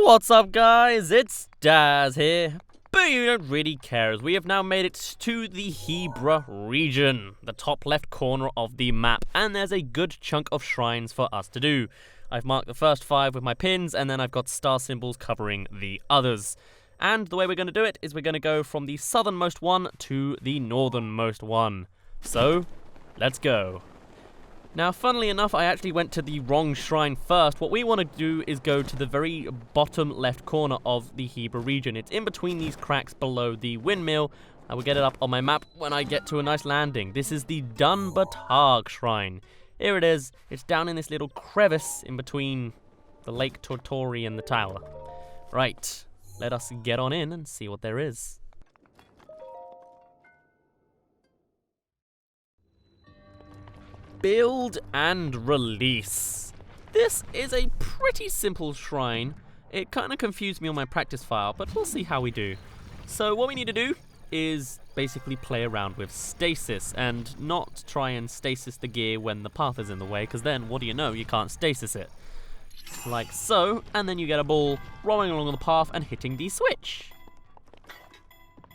What's up, guys? It's Daz here. But you don't really care, as we have now made it to the Hebra region, the top left corner of the map, and there's a good chunk of shrines for us to do. I've marked the first 5 with my pins, and then I've got star symbols covering the others. And the way we're going to do it is we're going to go from the southernmost one to the northernmost one. So, let's go. Now, funnily enough, I actually went to the wrong shrine first. What we want to do is go to the very bottom left corner of the Hebra region. It's in between these cracks below the windmill. I will get it up on my map when I get to a nice landing. This is the Dunbatag shrine. Here it is. It's down in this little crevice in between the Lake Tortori and the tower. Right, let us get on in and see what there is. Build and release. This is a pretty simple shrine. It kind of confused me on my practice file, but we'll see how we do. So what we need to do is basically play around with stasis and not try and stasis the gear when the path is in the way, because then, what do you know, you can't stasis it. Like so, and then you get a ball rolling along the path and hitting the switch.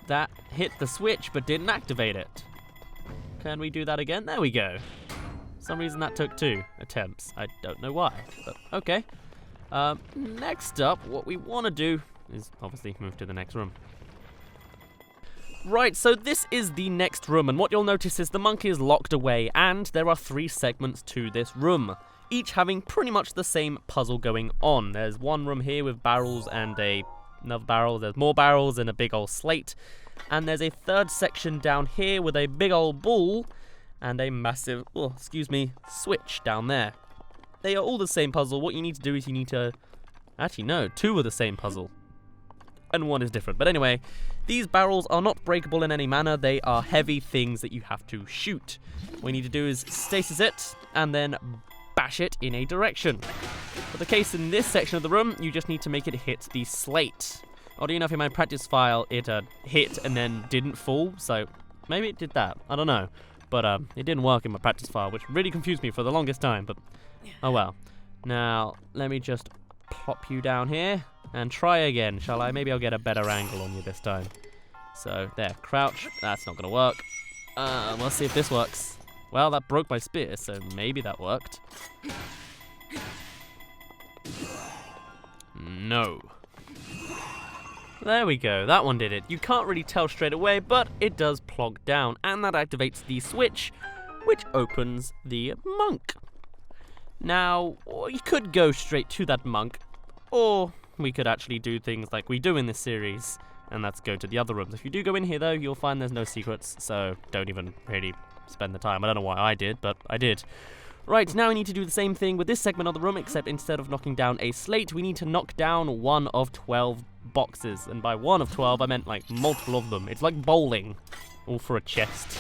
That hit the switch but didn't activate it. Can we do that again? There we go. For some reason that took 2 attempts. I don't know why, but okay. Next up, what we want to do is obviously move to the next room. Right, so this is the next room, and what you'll notice is the monkey is locked away, and there are 3 segments to this room, each having pretty much the same puzzle going on. There's one room here with barrels and another barrel, there's more barrels and a big old slate, and there's a 3rd section down here with a big old ball and a massive, switch down there. They are all the same puzzle. What you need to do is you need to... Actually, no, 2 are the same puzzle. And 1 is different. But anyway, these barrels are not breakable in any manner. They are heavy things that you have to shoot. What you need to do is stasis it and then bash it in a direction. For the case in this section of the room, you just need to make it hit the slate. Oddly enough, in my practice file, it hit and then didn't fall. So maybe it did that. I don't know. But it didn't work in my practice file, which really confused me for the longest time, but oh well. Now, let me just plop you down here and try again, shall I? Maybe I'll get a better angle on you this time. So, there, crouch. That's not going to work. We'll see if this works. Well, that broke my spear, so maybe that worked. No. There we go, that one did it. You can't really tell straight away, but it does plog down, and that activates the switch, which opens the monk. Now, we could go straight to that monk, or we could actually do things like we do in this series, and that's go to the other rooms. If you do go in here, though, you'll find there's no secrets, so don't even really spend the time. I don't know why I did, but I did. Right, now we need to do the same thing with this segment of the room, except instead of knocking down a slate, we need to knock down 1 of 12 boxes. And by 1 of 12, I meant like multiple of them. It's like bowling, all for a chest.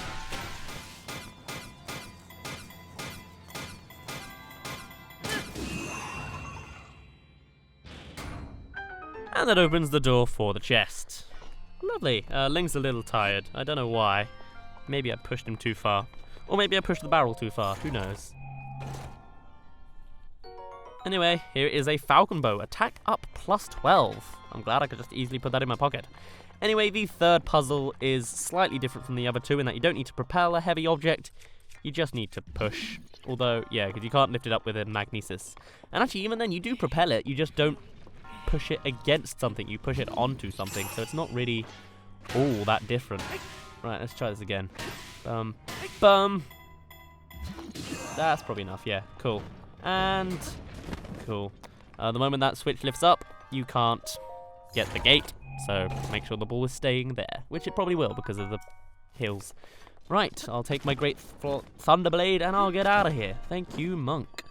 And that opens the door for the chest. Lovely. Link's a little tired. I don't know why. Maybe I pushed him too far. Or maybe I pushed the barrel too far. Who knows? Anyway, here is a falcon bow. Attack up +12. I'm glad I could just easily put that in my pocket. Anyway, the 3rd puzzle is slightly different from the other 2 in that you don't need to propel a heavy object. You just need to push. Although, yeah, because you can't lift it up with a magnesis. And actually, even then, you do propel it. You just don't push it against something. You push it onto something. So it's not really all that different. Right, let's try this again. Bum. That's probably enough, yeah. Cool. And... cool. The moment that switch lifts up, you can't get the gate, so make sure the ball is staying there, which it probably will because of the hills. Right, I'll take my great Thunderblade and I'll get out of here. Thank you, monk.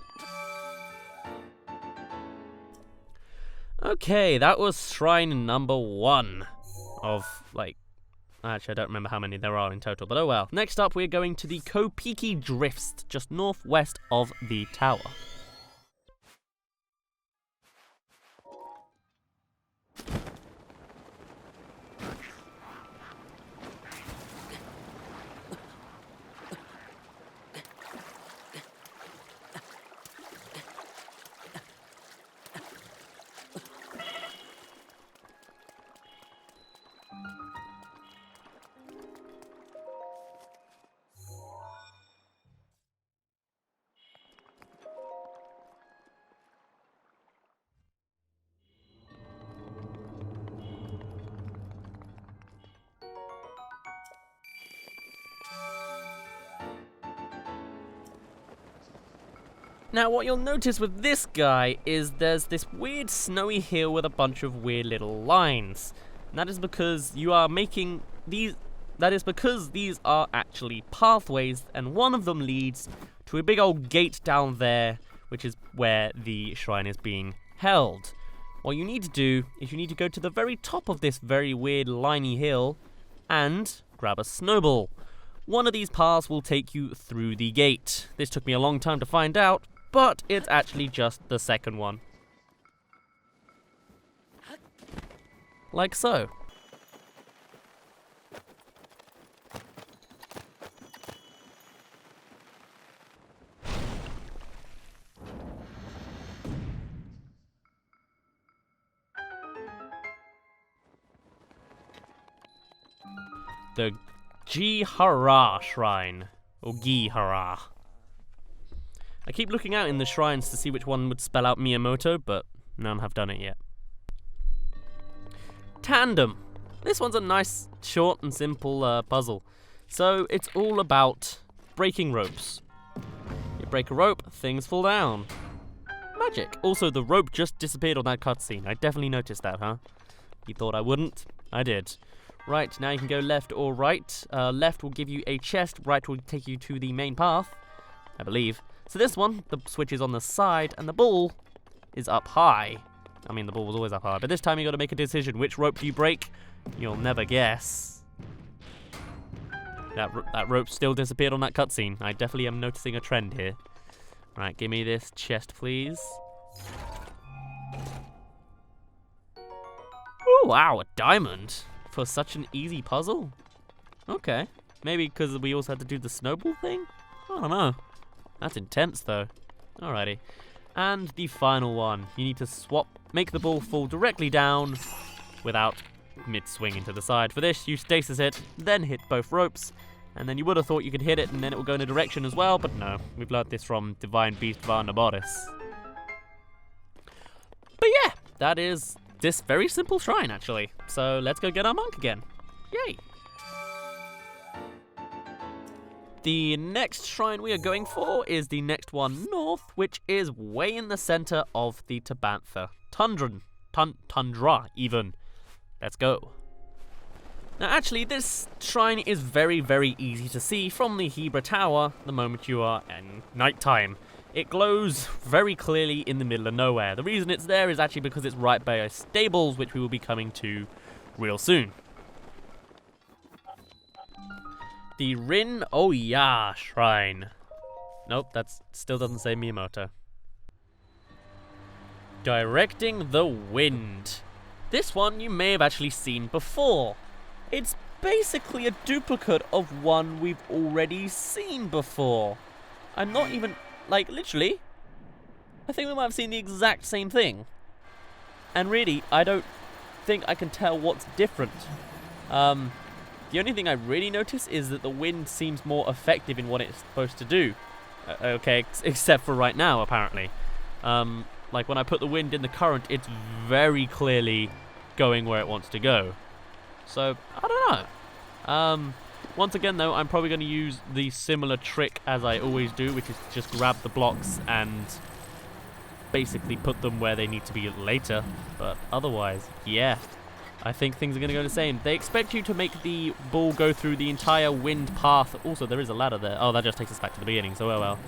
Okay, that was shrine number 1 of, like, actually I don't remember how many there are in total, but oh well. Next up, we're going to the Kopeeki Drifts, just northwest of the tower. Now, what you'll notice with this guy is there's this weird snowy hill with a bunch of weird little lines. And that is because you are making these... That is because these are actually pathways, and one of them leads to a big old gate down there, which is where the shrine is being held. What you need to do is you need to go to the very top of this very weird liney hill and grab a snowball. One of these paths will take you through the gate. This took me a long time to find out, but it's actually just the second one. Like so. The Gihara Shrine, or Gihara. I keep looking out in the shrines to see which one would spell out Miyamoto, but none have done it yet. Tandem. This one's a nice, short and simple puzzle. So it's all about breaking ropes. You break a rope, things fall down. Magic. Also, the rope just disappeared on that cutscene. I definitely noticed that, huh? You thought I wouldn't? I did. Right, now you can go left or right. Left will give you a chest, right will take you to the main path, I believe. So this one, the switch is on the side, and the ball is up high. I mean, the ball was always up high, but this time you got to make a decision. Which rope do you break? You'll never guess. That rope still disappeared on that cutscene. I definitely am noticing a trend here. Right, give me this chest, please. Oh, wow, a diamond for such an easy puzzle. Okay, maybe because we also had to do the snowball thing? I don't know. That's intense, though. Alrighty. And the final one. You need to make the ball fall directly down without mid-swinging to the side. For this, you stasis it, then hit both ropes, and then you would have thought you could hit it and then it will go in a direction as well, but no. We've learned this from Divine Beast Varnaboris. But yeah, that is this very simple shrine, actually. So let's go get our monk again. Yay! The next shrine we are going for is the next one north, which is way in the center of the Tabantha Tundra, even. Let's go. Now actually, this shrine is very, very easy to see from the Hebra Tower the moment you are in nighttime. It glows very clearly in the middle of nowhere. The reason it's there is actually because it's right by our stables, which we will be coming to real soon. The Rin Oyaa Shrine. Nope, that still doesn't say Miyamoto. Directing the Wind. This one you may have actually seen before. It's basically a duplicate of one we've already seen before. I'm not even, like, literally, I think we might have seen the exact same thing. And really, I don't think I can tell what's different. The only thing I really notice is that the wind seems more effective in what it's supposed to do. Okay, except for right now, apparently. Like when I put the wind in the current, it's very clearly going where it wants to go. So, I don't know. Once again, though, I'm probably going to use the similar trick as I always do, which is to just grab the blocks and basically put them where they need to be later. But otherwise, yeah. I think things are going to go the same. They expect you to make the ball go through the entire wind path. Also, there is a ladder there. Oh, that just takes us back to the beginning, so oh well.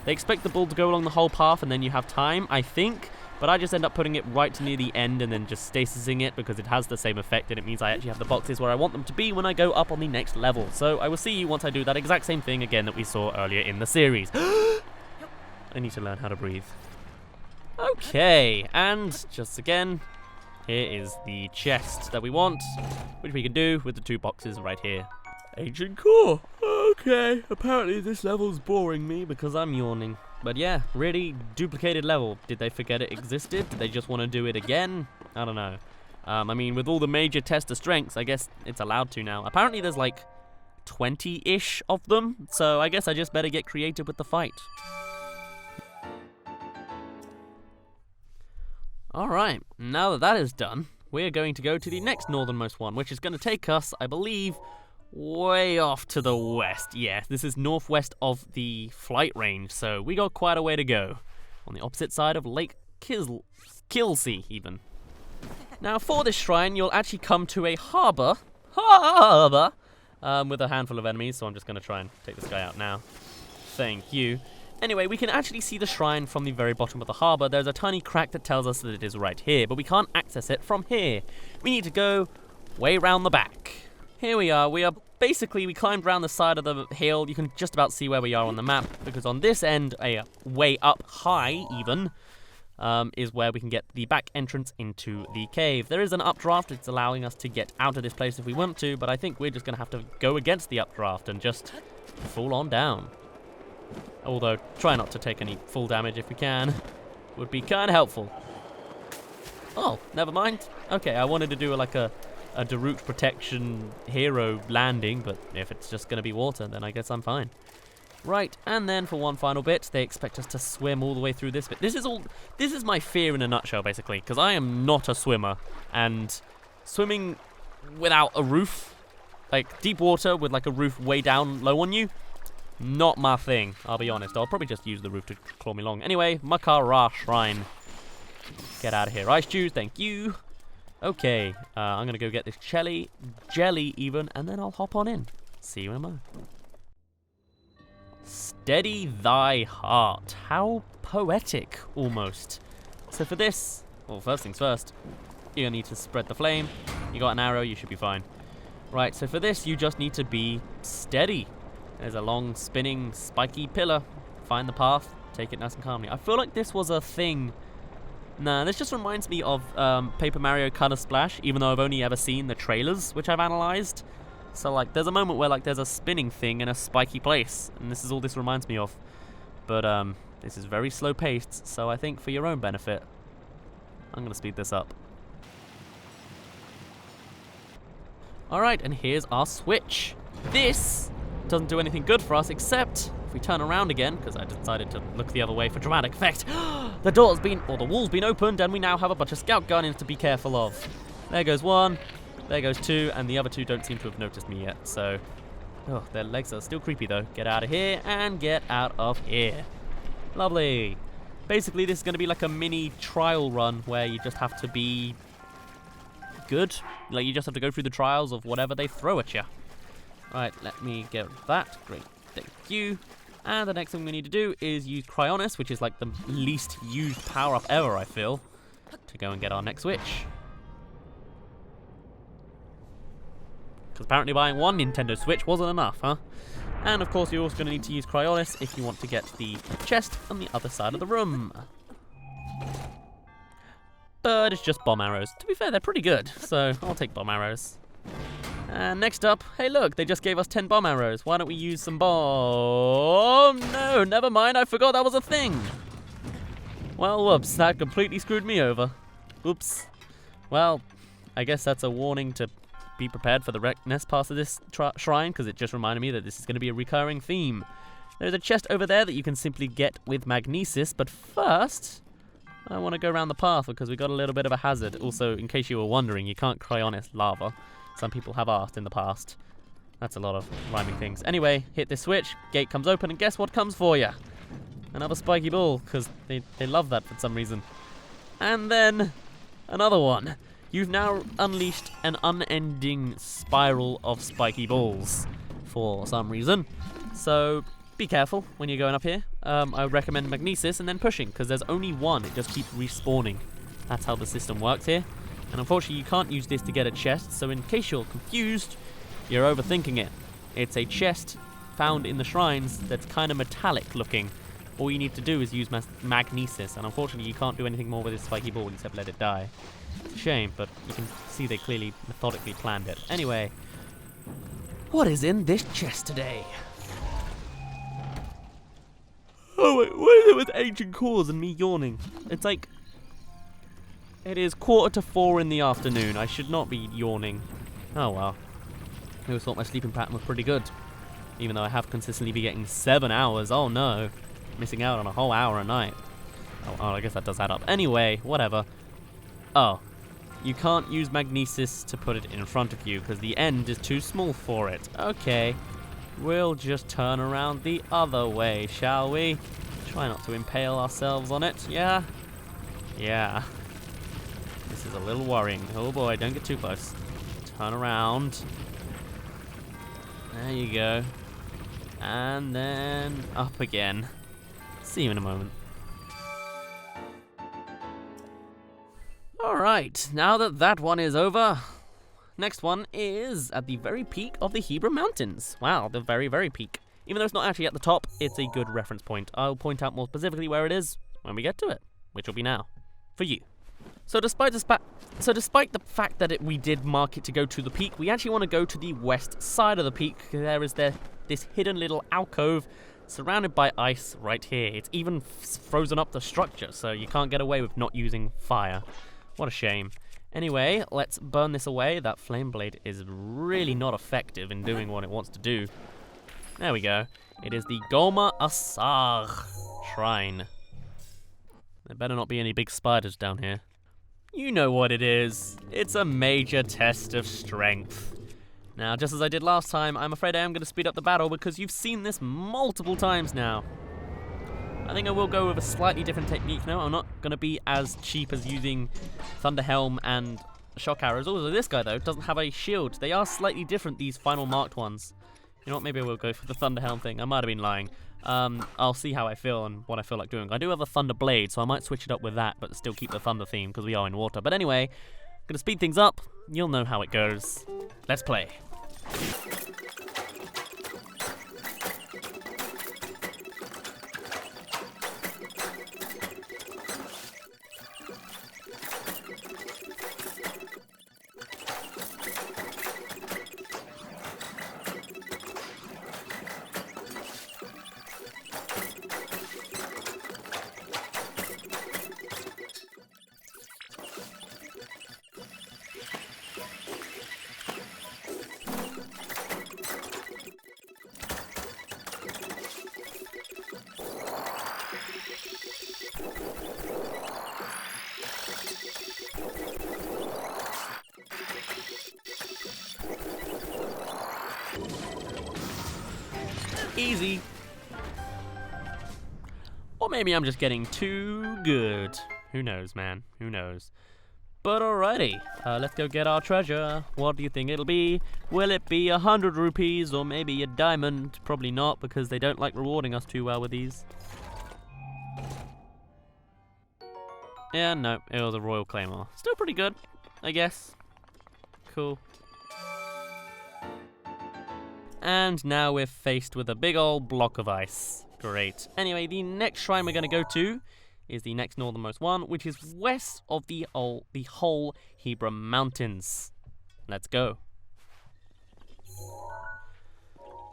They expect the ball to go along the whole path, and then you have time, I think. But I just end up putting it right near the end and then just stasising it because it has the same effect, and it means I actually have the boxes where I want them to be when I go up on the next level. So I will see you once I do that exact same thing again that we saw earlier in the series. I need to learn how to breathe. Okay, and just again, here is the chest that we want, which we can do with the two boxes right here. Ancient core. Okay, apparently this level's boring me because I'm yawning. But yeah, really duplicated level. Did they forget it existed? Did they just want to do it again? I don't know. I mean, with all the major tester strengths, I guess it's allowed to now. Apparently there's like 20-ish of them, so I guess I just better get creative with the fight. Alright, now that that is done, we're going to go to the next northernmost one, which is going to take us, I believe, way off to the west. Yeah, this is northwest of the flight range, so we got quite a way to go. on the opposite side of Lake Kilsey, even. Now, for this shrine, you'll actually come to a harbour, with a handful of enemies, so I'm just going to try and take this guy out now. Thank you. Anyway, we can actually see the shrine from the very bottom of the harbour. There's a tiny crack that tells us that it is right here, but we can't access it from here. We need to go way round the back. Here we are. We climbed round the side of the hill. You can just about see where we are on the map, because on this end, a way up high even, is where we can get the back entrance into the cave. There is an updraft. It's allowing us to get out of this place if we want to, but I think we're just going to have to go against the updraft and just fall on down. Although, try not to take any full damage if we can. Would be kind of helpful. Oh, never mind. Okay, I wanted to do like a Daruk protection hero landing, but if it's just going to be water, then I guess I'm fine. Right, and then for one final bit, they expect us to swim all the way through this bit. This is my fear in a nutshell, basically, because I am not a swimmer, and swimming without a roof, like deep water with like a roof way down low on you, not my thing, I'll be honest. I'll probably just use the roof to claw me along. Anyway, Makara Shrine. Get out of here. Ice Jews, thank you. Okay, I'm going to go get this jelly even, and then I'll hop on in. See you in a moment. Steady thy heart. How poetic, almost. So for this, well, first things first, you're going to need to spread the flame. You got an arrow, you should be fine. Right, so for this, you just need to be steady. There's a long, spinning, spiky pillar. Find the path, take it nice and calmly. I feel like this was a thing. Nah, this just reminds me of Paper Mario Color Splash, even though I've only ever seen the trailers, which I've analyzed. So, like, there's a moment where, like, there's a spinning thing in a spiky place, and this is all this reminds me of. But, this is very slow-paced, so I think for your own benefit, I'm going to speed this up. Alright, and here's our switch. This doesn't do anything good for us, except if we turn around again, because I decided to look the other way for dramatic effect, the wall's been opened, and we now have a bunch of scout gunners to be careful of. There goes one, there goes two, and the other two don't seem to have noticed me yet, so... Oh, their legs are still creepy, though. Get out of here, and get out of here. Lovely. Basically, this is going to be like a mini trial run, where you just have to be good. Like, you just have to go through the trials of whatever they throw at you. Right, let me get that. Great, thank you. And the next thing we need to do is use Cryonis, which is like the least used power-up ever, I feel, to go and get our next switch. Because apparently buying one Nintendo Switch wasn't enough, huh? And of course you're also going to need to use Cryonis if you want to get the chest on the other side of the room. But it's just bomb arrows. To be fair, they're pretty good, so I'll take bomb arrows. And next up, hey look, they just gave us 10 bomb arrows. Why don't we use some bomb? No, never mind, I forgot that was a thing. Well, whoops, that completely screwed me over. Oops. Well, I guess that's a warning to be prepared for the next part of this shrine, because it just reminded me that this is going to be a recurring theme. There's a chest over there that you can simply get with magnesis, but first, I want to go around the path because we got a little bit of a hazard. Also, in case you were wondering, you can't Cryonis lava. Some people have asked in the past. That's a lot of rhyming things. Anyway, hit this switch, gate comes open, and guess what comes for you? Another spiky ball, because they love that for some reason. And then, another one. You've now unleashed an unending spiral of spiky balls for some reason. So, be careful when you're going up here. I would recommend magnesis and then pushing, because there's only one. It just keeps respawning. That's how the system works here. And unfortunately, you can't use this to get a chest, so in case you're confused, you're overthinking it. It's a chest found in the shrines that's kind of metallic looking. All you need to do is use magnesis, and unfortunately, you can't do anything more with this spiky ball except let it die. It's a shame, but you can see they clearly methodically planned it. Anyway, what is in this chest today? Oh wait, what is it with ancient cores and me yawning? It's like... It is 3:45 in the afternoon. I should not be yawning. Oh well. I always thought my sleeping pattern was pretty good. Even though I have consistently been getting 7 hours. Oh no. Missing out on a whole hour a night. Oh, I guess that does add up. Anyway, whatever. Oh. You can't use magnesis to put it in front of you because the end is too small for it. Okay. We'll just turn around the other way, shall we? Try not to impale ourselves on it. Yeah? Yeah. This is a little worrying. Oh boy, don't get too close. Turn around. There you go. And then up again. See you in a moment. Alright, now that that one is over, next one is at the very peak of the Hebra Mountains. Wow, the very, very peak. Even though it's not actually at the top, it's a good reference point. I'll point out more specifically where it is when we get to it, which will be now, for you. So despite the fact that we did mark it to go to the peak, we actually want to go to the west side of the peak. There is this hidden little alcove surrounded by ice right here. It's even frozen up the structure, so you can't get away with not using fire. What a shame. Anyway, let's burn this away. That flame blade is really not effective in doing what it wants to do. There we go. It is the Goma Asaagh shrine. There better not be any big spiders down here. You know what it is. It's a major test of strength. Now, just as I did last time, I'm afraid I am going to speed up the battle because you've seen this multiple times now. I think I will go with a slightly different technique now. I'm not going to be as cheap as using Thunder Helm and Shock Arrows. Also, this guy, though, doesn't have a shield. They are slightly different, these final marked ones. You know what, maybe I will go for the Thunder Helm thing. I might have been lying. I'll see how I feel and what I feel like doing. I do have a Thunder Blade, so I might switch it up with that, but still keep the Thunder theme because we are in water. But anyway, I'm going to speed things up. You'll know how it goes. Let's play. Easy. Or maybe I'm just getting too good. Who knows, man? Who knows? But alrighty, let's go get our treasure. What do you think it'll be? Will it be 100 rupees or maybe a diamond? Probably not, because they don't like rewarding us too well with these. Yeah, no, it was a Royal Claymore. Still pretty good, I guess. Cool. And now we're faced with a big old block of ice. Great. Anyway, the next shrine we're going to go to is the next northernmost one, which is west of the whole Hebra Mountains. Let's go.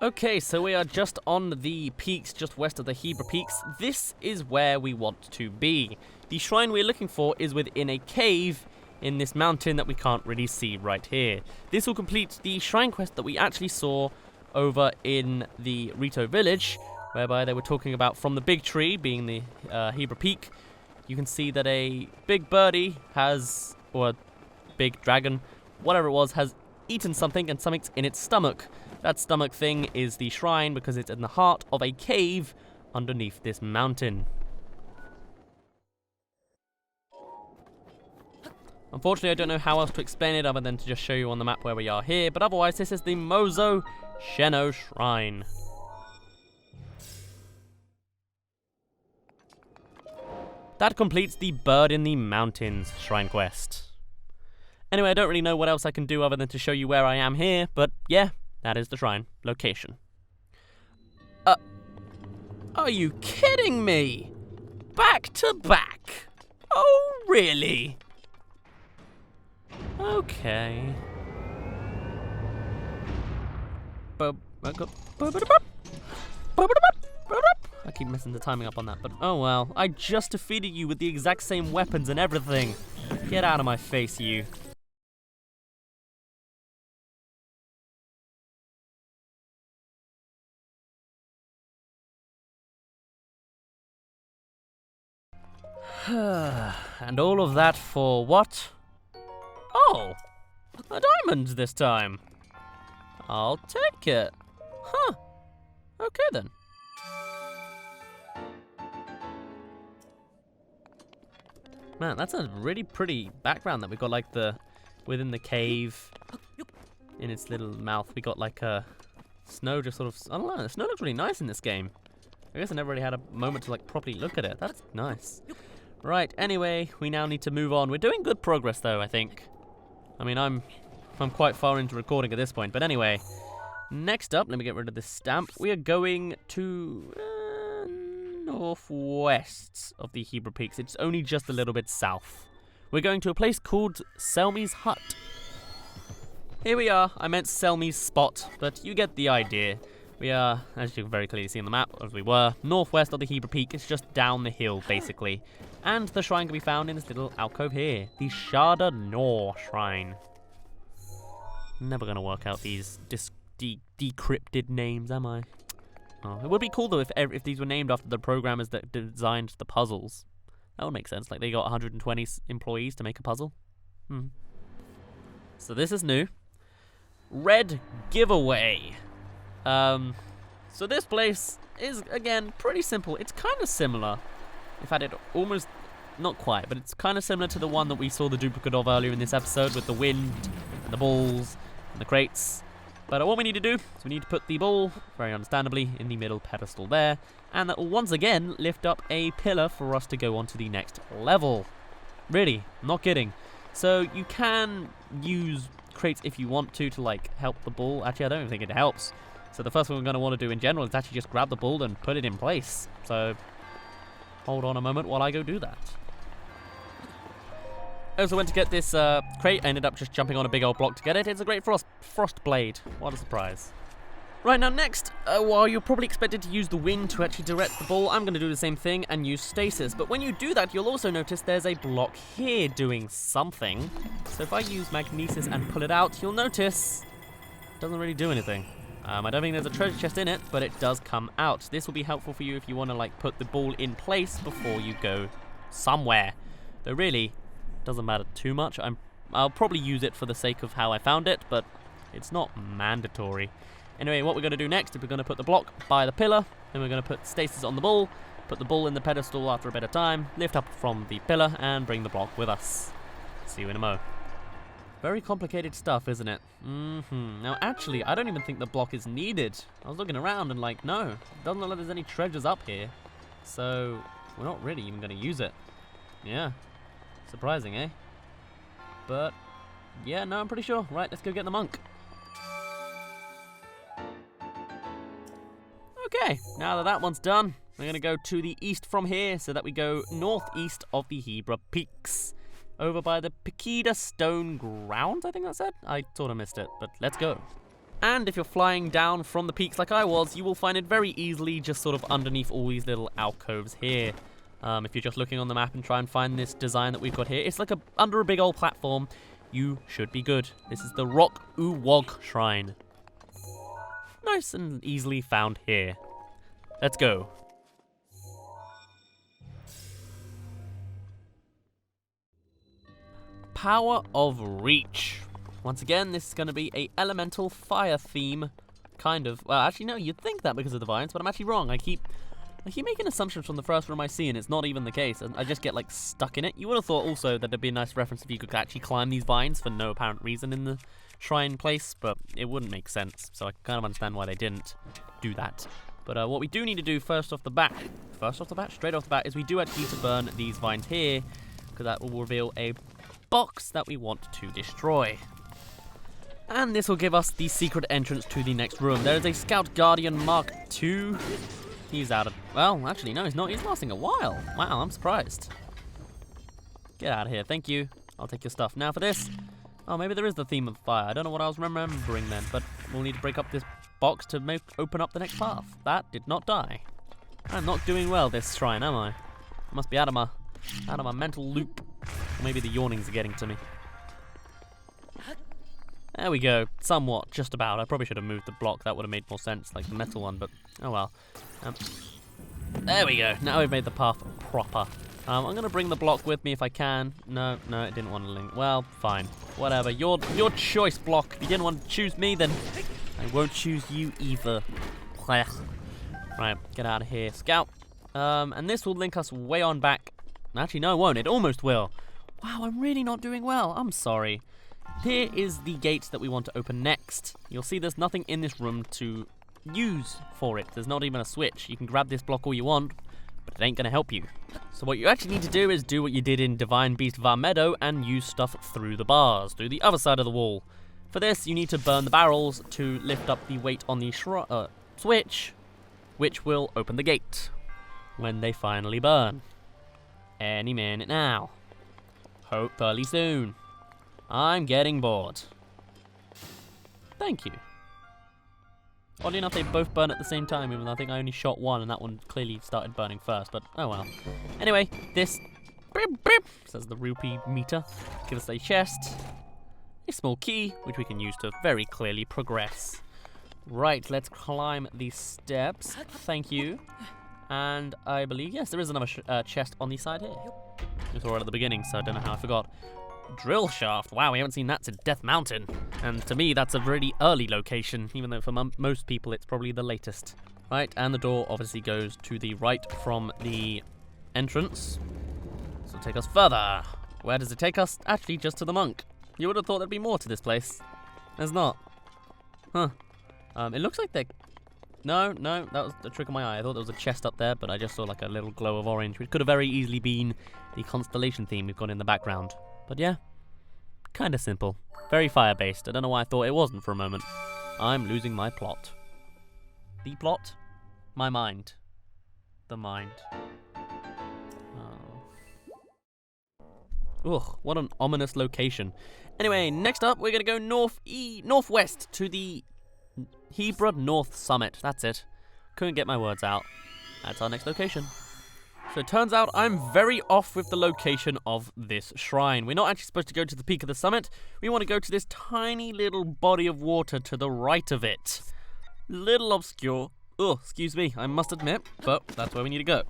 Okay, so we are just on the peaks, just west of the Hebra peaks. This is where we want to be. The shrine we're looking for is within a cave in this mountain that we can't really see right here. This will complete the shrine quest that we actually saw over in the Rito village, whereby they were talking about from the big tree, being the Hebra peak, you can see that a big birdie has, or a big dragon, whatever it was, has eaten something and something's in its stomach. That stomach thing is the shrine because it's in the heart of a cave underneath this mountain. Unfortunately, I don't know how else to explain it other than to just show you on the map where we are here, but otherwise this is the Mozo Shenno Shrine. That completes the Bird in the Mountains shrine quest. Anyway, I don't really know what else I can do other than to show you where I am here, but yeah, that is the shrine location. Are you kidding me? Back to back? Oh, really? Okay. I keep messing the timing up on that, but oh well. I just defeated you with the exact same weapons and everything. Get out of my face, you. And all of that for what? Oh, a diamond this time. I'll take it. Huh. Okay then. Man, that's a really pretty background that we got, like, within the cave, in its little mouth, we got, like, a snow just sort of, I don't know, the snow looks really nice in this game. I guess I never really had a moment to, like, properly look at it. That's nice. Right, anyway, we now need to move on. We're doing good progress, though, I think. I mean, I'm quite far into recording at this point, but anyway. Next up, let me get rid of this stamp. We are going to northwest of the Hebra Peaks. It's only just a little bit south. We're going to a place called Selmy's Hut. Here we are. I meant Selmy's Spot, but you get the idea. We are, as you can very clearly see on the map, as we were, northwest of the Hebra Peak. It's just down the hill, basically. And the shrine can be found in this little alcove here. The Shada Naw shrine. Never going to work out these decrypted names, am I? Oh, it would be cool, though, if these were named after the programmers that designed the puzzles. That would make sense. Like, they got 120 employees to make a puzzle. So this is new. Red Giveaway. So this place is, again, pretty simple. It's kind of similar. In fact, it almost, not quite, but it's kind of similar to the one that we saw the duplicate of earlier in this episode with the wind and the balls and the crates. But what we need to do is we need to put the ball, very understandably, in the middle pedestal there. And that will once again lift up a pillar for us to go on to the next level. Really, not kidding. So you can use crates if you want to like help the ball. Actually, I don't even think it helps. So the first thing we're going to want to do in general is actually just grab the ball and put it in place. So hold on a moment while I go do that. I also went to get this crate. I ended up just jumping on a big old block to get it. It's a great frost blade. What a surprise. Right, now next, while you're probably expected to use the wind to actually direct the ball, I'm going to do the same thing and use stasis. But when you do that, you'll also notice there's a block here doing something. So if I use magnesis and pull it out, you'll notice it doesn't really do anything. I don't think there's a treasure chest in it, but it does come out. This will be helpful for you if you want to like put the ball in place before you go somewhere. Though really, doesn't matter too much. I'll probably use it for the sake of how I found it, but it's not mandatory. Anyway, what we're going to do next is we're going to put the block by the pillar, then we're going to put stasis on the ball, put the ball in the pedestal after a bit of time, lift up from the pillar, and bring the block with us. See you in a mo. Very complicated stuff, isn't it? Now, actually, I don't even think the block is needed. I was looking around and like, no, it doesn't look like there's any treasures up here. So, we're not really even going to use it. Yeah. Surprising, eh? But, yeah, no, I'm pretty sure. Right, let's go get the monk. Okay, now that one's done, we're going to go to the east from here so that we go northeast of the Hebra Peaks. Over by the Pikeda Stone Ground, I think that said? I sort of missed it, but let's go. And if you're flying down from the peaks like I was, you will find it very easily just sort of underneath all these little alcoves here. If you're just looking on the map and try and find this design that we've got here, it's like under a big old platform. You should be good. This is the Rok Uwog Shrine. Nice and easily found here. Let's go. Power of Reach. Once again, this is going to be a elemental fire theme. Kind of. Well, actually, no, you'd think that because of the vines, but I'm actually wrong. I keep making assumptions from the first room I see, and it's not even the case. I just get, like, stuck in it. You would have thought also that it'd be a nice reference if you could actually climb these vines for no apparent reason in the shrine place, but it wouldn't make sense. So I kind of understand why they didn't do that. But what we do need to do straight off the bat, is we do actually need to burn these vines here, because that will reveal a box that we want to destroy. And this will give us the secret entrance to the next room. There is a Scout Guardian Mark II. He's out of... Well, actually, no, he's not. He's lasting a while. Wow, I'm surprised. Get out of here. Thank you. I'll take your stuff. Now for this... Oh, maybe there is the theme of fire. I don't know what I was remembering then, but we'll need to break up this box to open up the next path. That did not die. I'm not doing well this shrine, am I? I must be out of my mental loop. Or maybe the yawnings are getting to me. There we go. Somewhat, just about. I probably should have moved the block. That would have made more sense, like the metal one, but oh well. There we go. Now we've made the path proper. I'm going to bring the block with me if I can. No, it didn't want to link. Well, fine. Whatever. Your choice, block. If you didn't want to choose me, then I won't choose you either. Right, get out of here. Scout. And this will link us way on back Actually, no, it won't. It almost will. Wow, I'm really not doing well. I'm sorry. Here is the gate that we want to open next. You'll see there's nothing in this room to use for it. There's not even a switch. You can grab this block all you want, but it ain't going to help you. So what you actually need to do is do what you did in Divine Beast Var Meadow and use stuff through the bars, through the other side of the wall. For this, you need to burn the barrels to lift up the weight on the switch, which will open the gate when they finally burn. Any minute now. Hopefully soon. I'm getting bored. Thank you. Oddly enough, they both burn at the same time, even though I think I only shot one, and that one clearly started burning first, but oh well. Anyway, this says the rupee meter. Give us a chest, a small key, which we can use to very clearly progress. Right, let's climb these steps. Thank you. And I believe, yes, there is another chest on the side here. We saw it at the beginning, so I don't know how I forgot. Drill shaft. Wow, we haven't seen that since Death Mountain. And to me, that's a really early location, even though for most people, it's probably the latest. Right, and the door obviously goes to the right from the entrance. So it'll take us further. Where does it take us? Actually, just to the monk. You would have thought there'd be more to this place. There's not. Huh. It looks like they're... No, that was the trick of my eye. I thought there was a chest up there, but I just saw like a little glow of orange, which could have very easily been the constellation theme we've got in the background. But yeah, kind of simple. Very fire-based. I don't know why I thought it wasn't for a moment. I'm losing my plot. The plot? My mind. The mind. Oh. Ugh, what an ominous location. Anyway, next up, we're going to go northwest to the Hebra North Summit. That's it. Couldn't get my words out. That's our next location. So it turns out I'm very off with the location of this shrine. We're not actually supposed to go to the peak of the summit. We want to go to this tiny little body of water to the right of it. Little obscure. Oh, excuse me, I must admit, but that's where we need to go.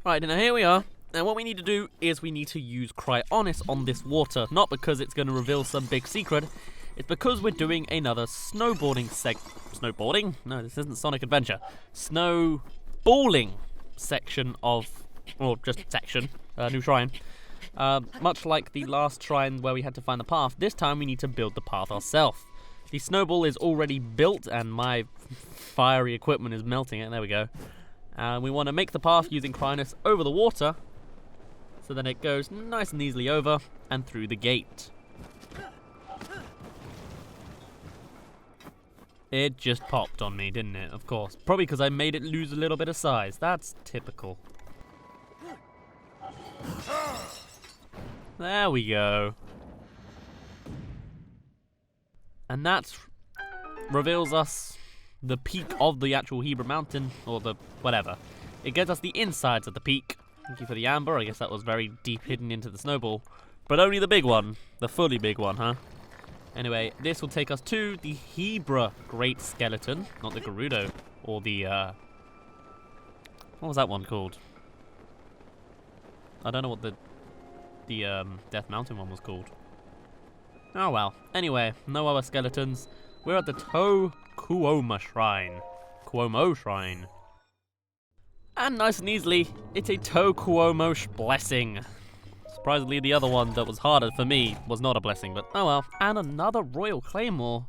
Right, now here we are. And what we need to do is we need to use Cryonis on this water. Not because it's going to reveal some big secret. It's because we're doing another snowboarding Snowboarding? No, this isn't Sonic Adventure. Snowballing section of... Or just section. New shrine. Much like the last shrine where we had to find the path, this time we need to build the path ourselves. The snowball is already built and my fiery equipment is melting it. There we go. We want to make the path using Cryonis over the water, so then it goes nice and easily over and through the gate. It just popped on me, didn't it? Of course. Probably because I made it lose a little bit of size. That's typical. There we go. And that reveals us the peak of the actual Hebra mountain, or the whatever. It gets us the insides of the peak. Thank you for the amber. I guess that was very deep hidden into the snowball. But only the big one. The fully big one, huh? Anyway, this will take us to the Hebra Great Skeleton. Not the Gerudo. Or the, what was that one called? I don't know what the Death Mountain one was called. Oh well. Anyway, no other skeletons. We're at the Kuoma Shrine. And nice and easily, it's a Kuoma blessing. Surprisingly, the other one that was harder for me was not a blessing, but oh well. And another Royal Claymore.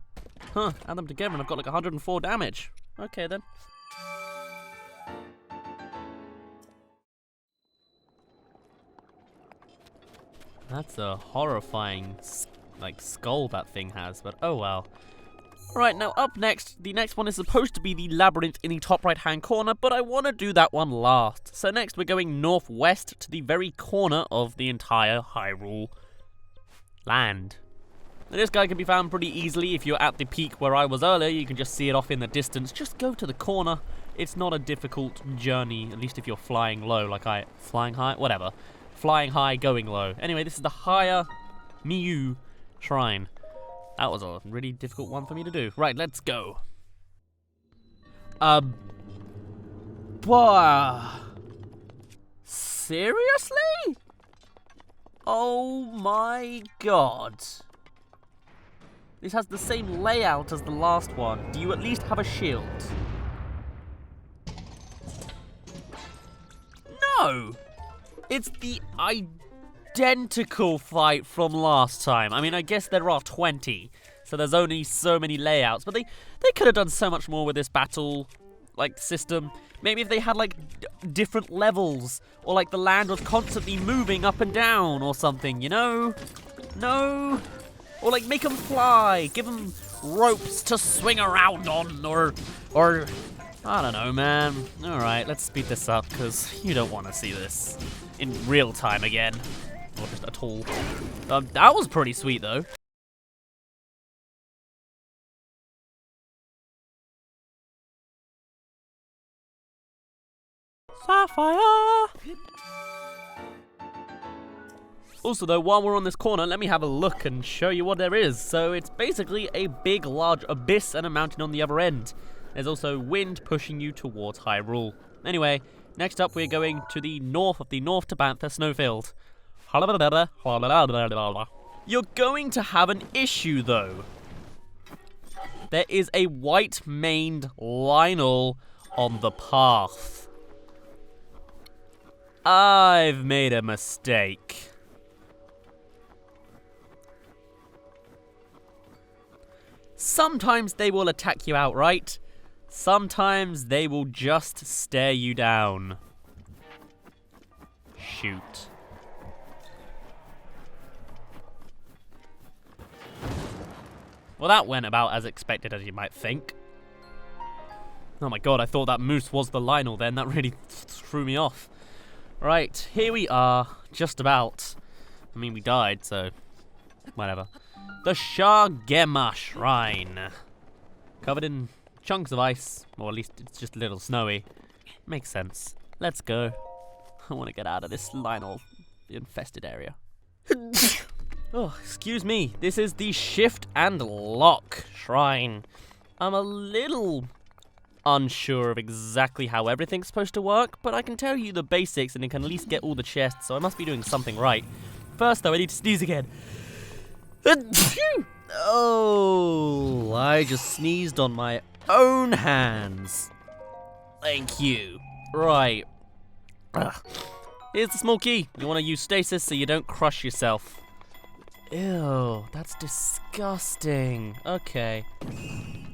Huh, add them together and I've got like 104 damage. Okay then. That's a horrifying, like, skull that thing has, but oh well. Alright, now up next, the next one is supposed to be the Labyrinth in the top right-hand corner, but I want to do that one last. So next we're going northwest to the very corner of the entire Hyrule land. Now, this guy can be found pretty easily. If you're at the peak where I was earlier, you can just see it off in the distance. Just go to the corner. It's not a difficult journey, at least if you're flying low, like flying high? Whatever. Flying high, going low. Anyway, this is the Hia Miu Shrine. That was a really difficult one for me to do. Right, let's go. Seriously? Oh my god. This has the same layout as the last one. Do you at least have a shield? No! It's the identical fight from last time. I mean, I guess there are 20, so there's only so many layouts, but they could have done so much more with this battle, like, system. Maybe if they had, like, different levels, or, like, the land was constantly moving up and down or something, you know? No? Or, like, make them fly, give them ropes to swing around on, or I don't know, man. Alright, let's speed this up, because you don't want to see this in real time again. Or just at all. That was pretty sweet, though. Sapphire! Also though, while we're on this corner, let me have a look and show you what there is. So it's basically a big, large abyss and a mountain on the other end. There's also wind pushing you towards Hyrule. Anyway, next up we're going to the north of the North Tabantha snowfield. You're going to have an issue though. There is a white-maned Lynel on the path. I've made a mistake. Sometimes they will attack you outright. Sometimes they will just stare you down. Shoot. Well, that went about as expected as you might think. Oh my god, I thought that moose was the Lynel then. That really threw me off. Right, here we are. Just about. I mean, we died, so whatever. The Sha Gehma Shrine. Covered in chunks of ice, or at least it's just a little snowy. Makes sense. Let's go. I want to get out of this Lynel infested area. Oh, excuse me. This is the Shift and Lock Shrine. I'm a little unsure of exactly how everything's supposed to work, but I can tell you the basics and I can at least get all the chests, so I must be doing something right. First, though, I need to sneeze again. Oh, I just sneezed on my own hands. Thank you. Right. Here's the small key. You want to use stasis so you don't crush yourself. Ew, that's disgusting. Okay.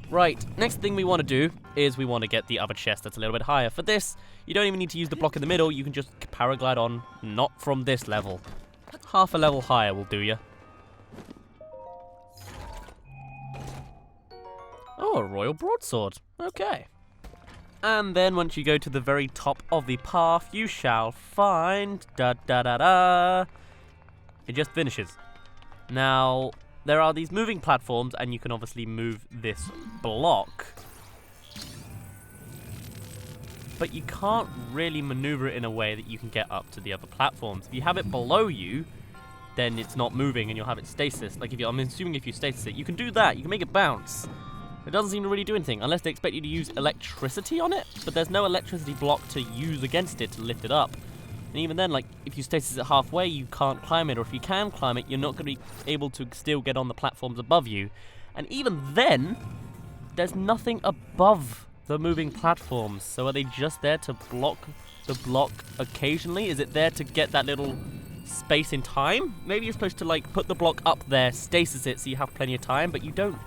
Right, next thing we want to do is we want to get the other chest that's a little bit higher. For this, you don't even need to use the block in the middle. You can just paraglide on, not from this level. Half a level higher will do ya. Oh, a royal broadsword. Okay. And then once you go to the very top of the path, you shall find... da-da-da-da. It just finishes. Now, there are these moving platforms, and you can obviously move this block. But you can't really maneuver it in a way that you can get up to the other platforms. If you have it below you, then it's not moving, and you'll have it stasis. Like, I'm assuming if you stasis it, you can do that. You can make it bounce. It doesn't seem to really do anything, unless they expect you to use electricity on it. But there's no electricity block to use against it to lift it up. And even then, like, if you stasis it halfway, you can't climb it. Or if you can climb it, you're not going to be able to still get on the platforms above you. And even then, there's nothing above the moving platforms. So are they just there to block the block occasionally? Is it there to get that little space in time? Maybe you're supposed to, like, put the block up there, stasis it so you have plenty of time, but you don't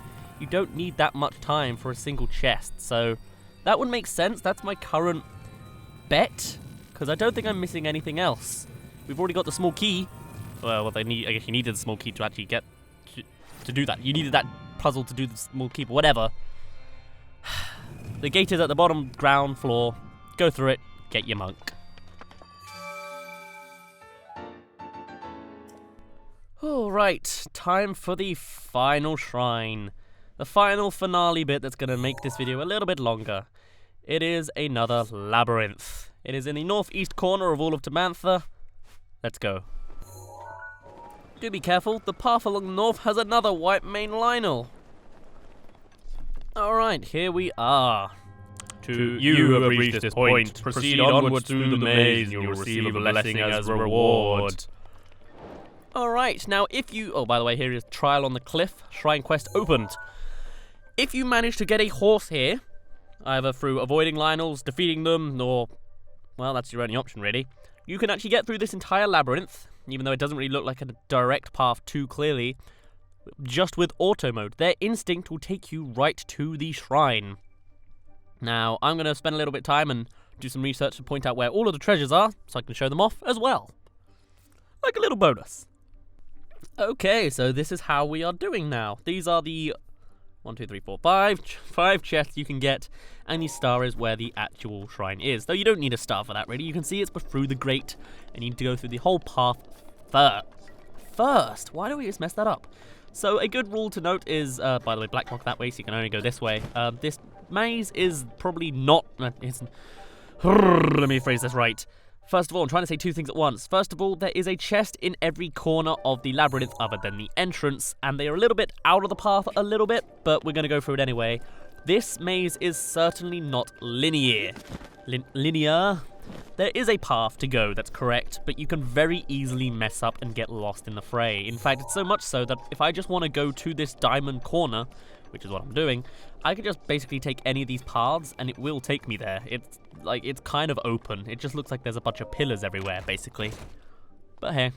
need that much time for a single chest. So that would make sense. That's my current bet, because I don't think I'm missing anything else. We've already got the small key. Well, I guess you needed the small key to actually get to do that. You needed that puzzle to do the small key, but whatever. The gate is at the bottom ground floor. Go through it, get your monk. Alright, time for the final shrine. The final finale bit that's going to make this video a little bit longer. It is another labyrinth. It is in the northeast corner of all of Tabantha. Let's go. Do be careful, the path along the north has another white main Lynel. Alright, here we are. To you who have reached this point, proceed onwards through the maze and you'll receive a blessing as a reward. Alright, now if you... Oh, by the way, here is Trial on the Cliff. Shrine quest opened. If you manage to get a horse here, either through avoiding Lynels, defeating them, or... well, that's your only option, really. you can actually get through this entire labyrinth, even though it doesn't really look like a direct path too clearly, just with auto mode. Their instinct will take you right to the shrine. Now, I'm going to spend a little bit of time and do some research to point out where all of the treasures are, so I can show them off as well. Like a little bonus. Okay, so this is how we are doing now. These are the 5 chests you can get, and the star is where the actual shrine is. Though you don't need a star for that, really. You can see it's through the grate, and you need to go through the whole path first. Why do we just mess that up? So a good rule to note is, by the way, black block that way, so you can only go this way. This maze is probably not... let me phrase this right. First of all, I'm trying to say two things at once. First of all, there is a chest in every corner of the labyrinth other than the entrance, and they are a little bit out of the path a little bit, but we're going to go through it anyway. This maze is certainly not linear. Linear? There is a path to go that's correct, but you can very easily mess up and get lost in the fray. In fact, it's so much so that if I just want to go to this diamond corner, which is what I'm doing, I could just basically take any of these paths and it will take me there. It's kind of open. It just looks like there's a bunch of pillars everywhere, basically. But hey,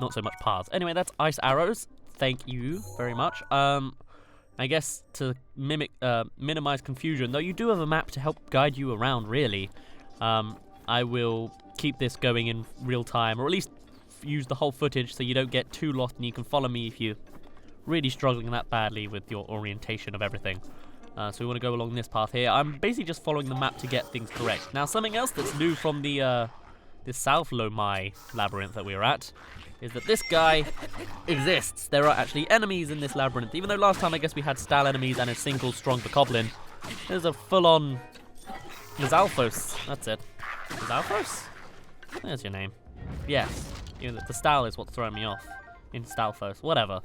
not so much paths. Anyway, that's ice arrows. Thank you very much. I guess to minimize confusion, though you do have a map to help guide you around, really. I will keep this going in real time, or at least use the whole footage so you don't get too lost and you can follow me if you're really struggling that badly with your orientation of everything. So we want to go along this path here. I'm basically just following the map to get things correct. Now, something else that's new from the this South Lomai labyrinth that we were at is that this guy exists. There are actually enemies in this labyrinth. Even though last time I guess we had style enemies and a single strong bokoblin, there's a full-on Lizalfos. That's it. Lizalfos? There's your name. Yes. You know, the style is what's throwing me off. In Stalfos. Whatever.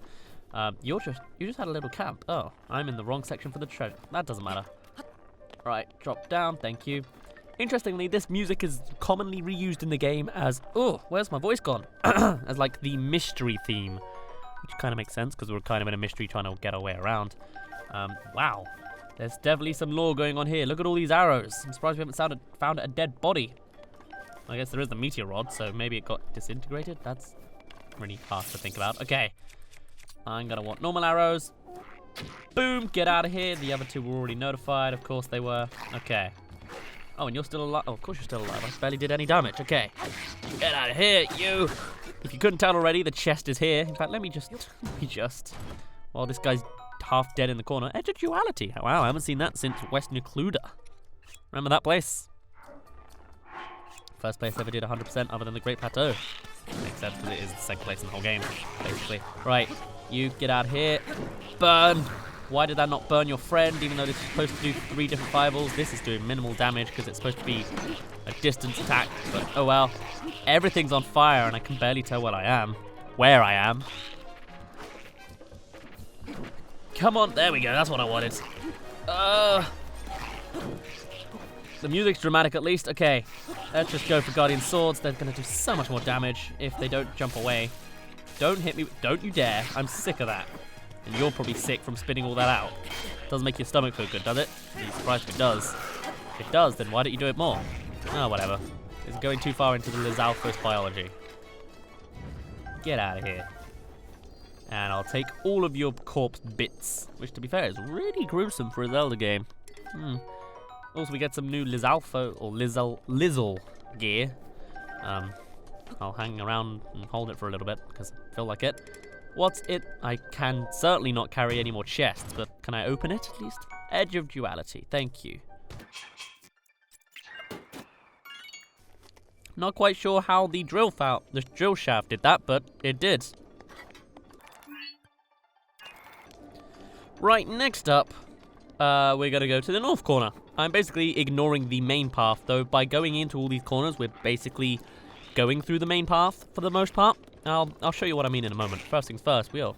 You just had a little camp. Oh, I'm in the wrong section for the treasure. That doesn't matter. Right, drop down. Thank you. Interestingly, this music is commonly reused in the game as... Oh, where's my voice gone? As like the mystery theme. Which kind of makes sense because we're kind of in a mystery trying to get our way around. Wow. There's definitely some lore going on here. Look at all these arrows. I'm surprised we haven't found a dead body. I guess there is the meteor rod, so maybe it got disintegrated. That's really hard to think about. Okay. I'm going to want normal arrows. Boom, get out of here. The other two were already notified. Of course they were. Okay. Oh, and you're still alive. Oh, of course you're still alive. I barely did any damage. Okay. Get out of here, you. If you couldn't tell already, the chest is here. In fact, let me just. While this guy's half dead in the corner. Edge of Duality. Wow, I haven't seen that since West Nucluda. Remember that place? First place ever did 100% other than the Great Plateau. Makes sense because it is the second place in the whole game, basically. Right. You get out of here. Burn. Why did that not burn your friend, even though this is supposed to do 3 different fireballs? This is doing minimal damage because it's supposed to be a distance attack. But oh well. Everything's on fire and I can barely tell where I am. Come on. There we go. That's what I wanted. The music's dramatic at least. Okay. Let's just go for Guardian Swords. They're going to do so much more damage if they don't jump away. Don't hit me. Don't you dare. I'm sick of that. And you're probably sick from spitting all that out. Doesn't make your stomach feel good, does it? I'd be surprised if it does. If it does, then why don't you do it more? Oh, whatever. It's going too far into the Lizalfos biology. Get out of here. And I'll take all of your corpse bits. Which, to be fair, is really gruesome for a Zelda game. Also, we get some new Lizalfo or Lizzle gear. I'll hang around and hold it for a little bit because I feel like it. What's it? I can certainly not carry any more chests, but can I open it at least? Edge of Duality. Thank you. Not quite sure how the drill shaft did that, but it did. Right, next up, we're going to go to the north corner. I'm basically ignoring the main path, though by going into all these corners, we're basically going through the main path for the most part. I'll show you what I mean in a moment. First things first, we are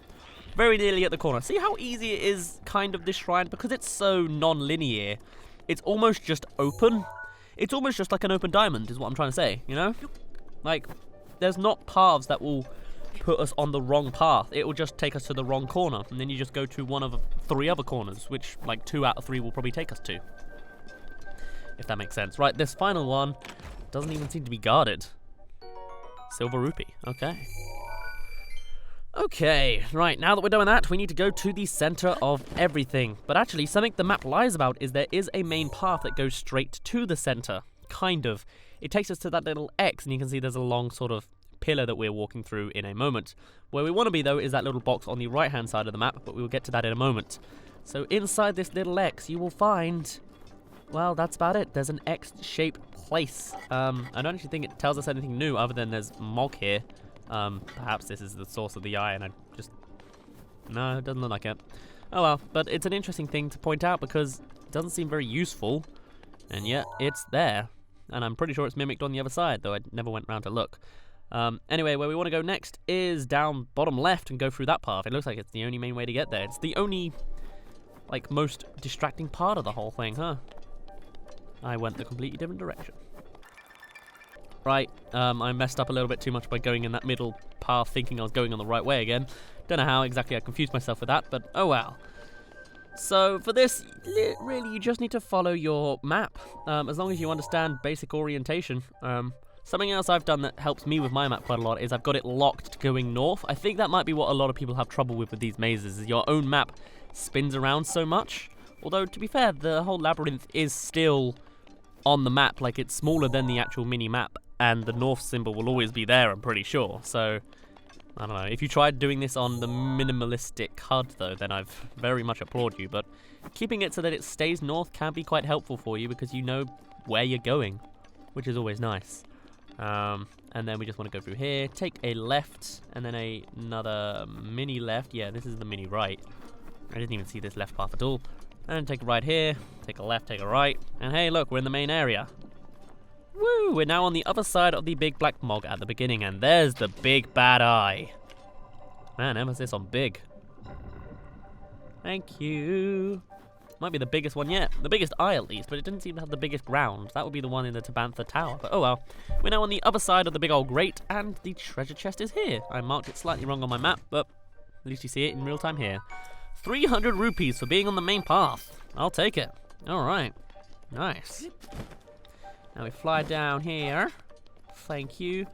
very nearly at the corner. See how easy it is, kind of, this shrine? Because it's so non-linear, it's almost just open. It's almost just like an open diamond, is what I'm trying to say, you know? Like, there's not paths that will put us on the wrong path. It will just take us to the wrong corner, and then you just go to one of 3 other corners, which, like, 2 out of 3 will probably take us to. If that makes sense. Right, this final one doesn't even seem to be guarded. Silver rupee. Okay. Okay, right, now that we're done with that, we need to go to the center of everything. But actually, something the map lies about is there is a main path that goes straight to the center. Kind of. It takes us to that little X, and you can see there's a long sort of pillar that we're walking through in a moment. Where we want to be, though, is that little box on the right-hand side of the map, but we will get to that in a moment. So inside this little X, you will find... well, that's about it. There's an X-shaped place. I don't actually think it tells us anything new other than there's Mog here. Perhaps this is the source of the eye and I just... no, it doesn't look like it. Oh well, but it's an interesting thing to point out because it doesn't seem very useful, and yet it's there. And I'm pretty sure it's mimicked on the other side, though I never went round to look. Anyway, where we want to go next is down bottom left and go through that path. It looks like it's the only main way to get there. It's the only, like, most distracting part of the whole thing, huh? I went the completely different direction. Right, I messed up a little bit too much by going in that middle path thinking I was going on the right way again. Don't know how exactly I confused myself with that, but oh well. So for this, really you just need to follow your map, as long as you understand basic orientation. Something else I've done that helps me with my map quite a lot is I've got it locked going north. I think that might be what a lot of people have trouble with these mazes, is your own map spins around so much. Although, to be fair, the whole labyrinth is still on the map, like it's smaller than the actual mini-map, and the north symbol will always be there, I'm pretty sure. So, I don't know. If you tried doing this on the minimalistic HUD, though, then I've very much applaud you, but keeping it so that it stays north can be quite helpful for you because you know where you're going, which is always nice. And then we just want to go through here, take a left, and then another mini left. Yeah, this is the mini right. I didn't even see this left path at all. And take a right here, take a left, take a right, and hey, look, we're in the main area. Woo! We're now on the other side of the big black Mog at the beginning, and there's the big bad eye. Man, emphasis on big. Thank you. Might be the biggest one yet. The biggest eye, at least, but it didn't seem to have the biggest ground. That would be the one in the Tabantha Tower, but oh well. We're now on the other side of the big old grate, and the treasure chest is here. I marked it slightly wrong on my map, but at least you see it in real time here. 300 rupees for being on the main path. I'll take it. Alright. Nice. Now we fly down here. Thank you.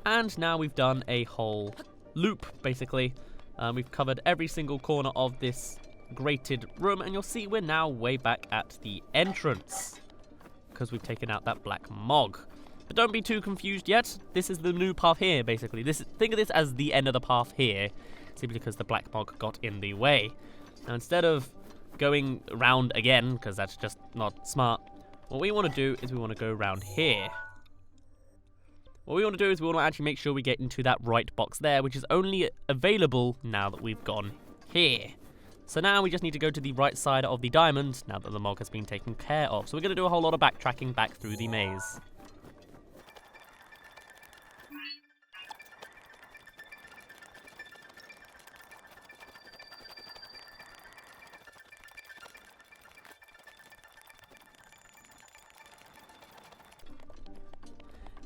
And now we've done a whole loop, basically. We've covered every single corner of this grated room, and you'll see we're now way back at the entrance because we've taken out that black Mog. But don't be too confused yet. This is the new path here, basically. Think of this as the end of the path here, simply because the black Mog got in the way. Now, instead of going around again, because that's just not smart, what we want to do is we want to go around here. What we want to do is we want to actually make sure we get into that right box there, which is only available now that we've gone here. So now we just need to go to the right side of the diamond, now that the Mog has been taken care of. So we're going to do a whole lot of backtracking back through the maze.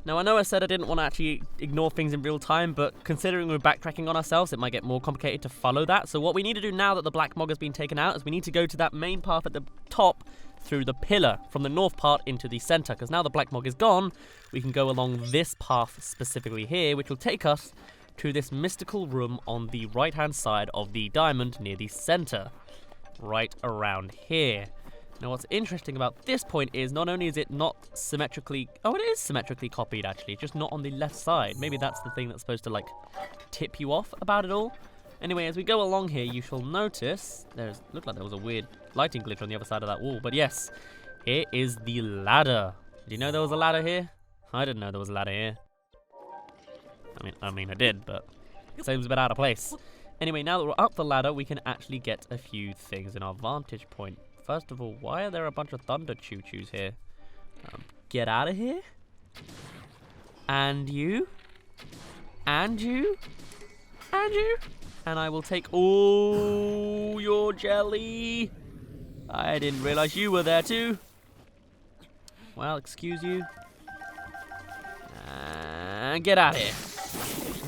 Now, I know I said I didn't want to actually ignore things in real time, but considering we're backtracking on ourselves, it might get more complicated to follow that. So what we need to do now that the black Mog has been taken out is we need to go to that main path at the top through the pillar from the north part into the center, because now the black Mog is gone, we can go along this path specifically here, which will take us to this mystical room on the right-hand side of the diamond near the center, right around here. Now, what's interesting about this point is not only is it not symmetrically... oh, it is symmetrically copied, actually. Just not on the left side. Maybe that's the thing that's supposed to, like, tip you off about it all. Anyway, as we go along here, you shall notice... looked like there was a weird lighting glitch on the other side of that wall. But yes, here is the ladder. Did you know there was a ladder here? I didn't know there was a ladder here. I mean, I did, but it seems a bit out of place. Anyway, now that we're up the ladder, we can actually get a few things in our vantage point. First of all, why are there a bunch of thunder choo-choos here? Get out of here. And you. And you. And you. And I will take all your jelly. I didn't realize you were there too. Well, excuse you. And get out of here.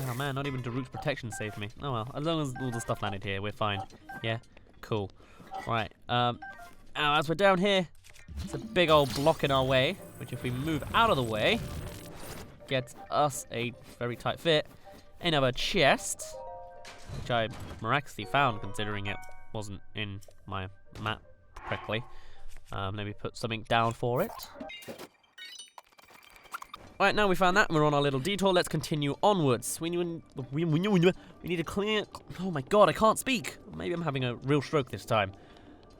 Oh man, not even Daruk's protection saved me. Oh well, as long as all the stuff landed here, we're fine. Yeah, cool. Right, as we're down here, it's a big old block in our way, which if we move out of the way, gets us a very tight fit. Another chest, which I miraculously found considering it wasn't in my map correctly. Let me put something down for it. Right, now we found that, and we're on our little detour. Let's continue onwards. We need to clear... Oh my god, I can't speak. Maybe I'm having a real stroke this time.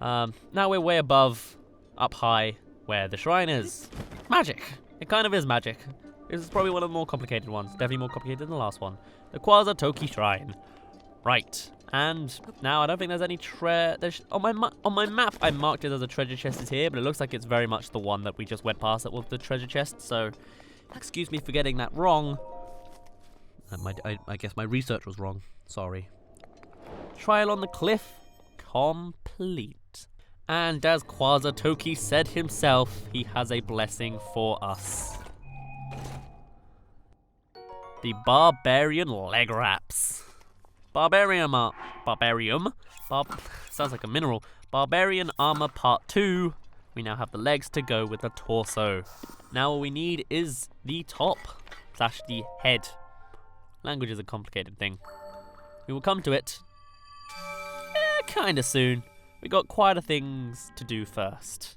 Now we're way above, up high, where the shrine is. Magic. It kind of is magic. This is probably one of the more complicated ones. Definitely more complicated than the last one. The Quasatoki Shrine. Right. And now I don't think there's any on my map I marked it as a treasure chest is here, but it looks like it's very much the one that we just went past that was the treasure chest, so excuse me for getting that wrong. I guess my research was wrong. Sorry. Trial on the cliff complete. And as Quasatoki said himself, he has a blessing for us. The Barbarian Leg Wraps. Sounds like a mineral. Barbarian Armor Part 2. We now have the legs to go with the torso. Now all we need is the top / the head. Language is a complicated thing. We will come to it kinda soon. We got quite a things to do first.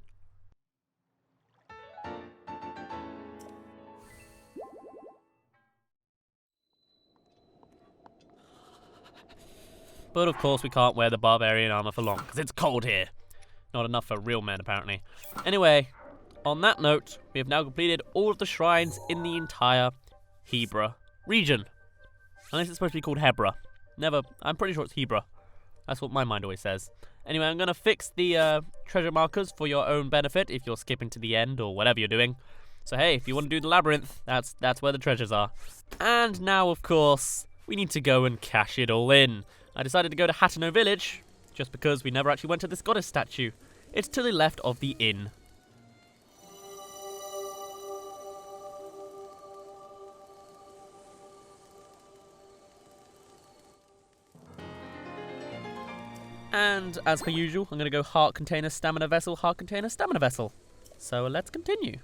But of course we can't wear the barbarian armor for long, because it's cold here. Not enough for real men, apparently. Anyway, on that note, we have now completed all of the shrines in the entire Hebra region. Unless it's supposed to be called Hebra. I'm pretty sure it's Hebra. That's what my mind always says. Anyway, I'm going to fix the treasure markers for your own benefit if you're skipping to the end or whatever you're doing. So hey, if you want to do the Labyrinth, that's where the treasures are. And now, of course, we need to go and cash it all in. I decided to go to Hateno Village, just because we never actually went to this goddess statue. It's to the left of the inn. And as per usual, I'm going to go heart container, stamina vessel, heart container, stamina vessel. So let's continue.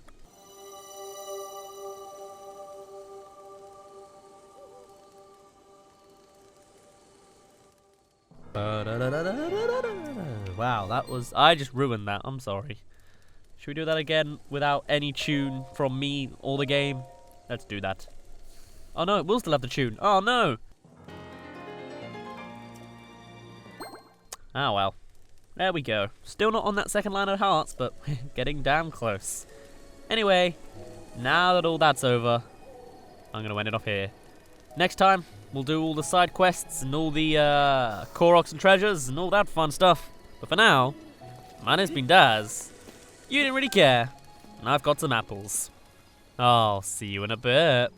Wow, I just ruined that. I'm sorry. Should we do that again without any tune from me or the game? Let's do that. Oh no, we'll still have the tune. Oh no! Ah well. There we go. Still not on that second line of hearts, but getting damn close. Anyway, now that all that's over, I'm going to end it off here. Next time, we'll do all the side quests and all the Koroks and treasures and all that fun stuff. But for now, my name's been Daz. You didn't really care. And I've got some apples. I'll see you in a bit.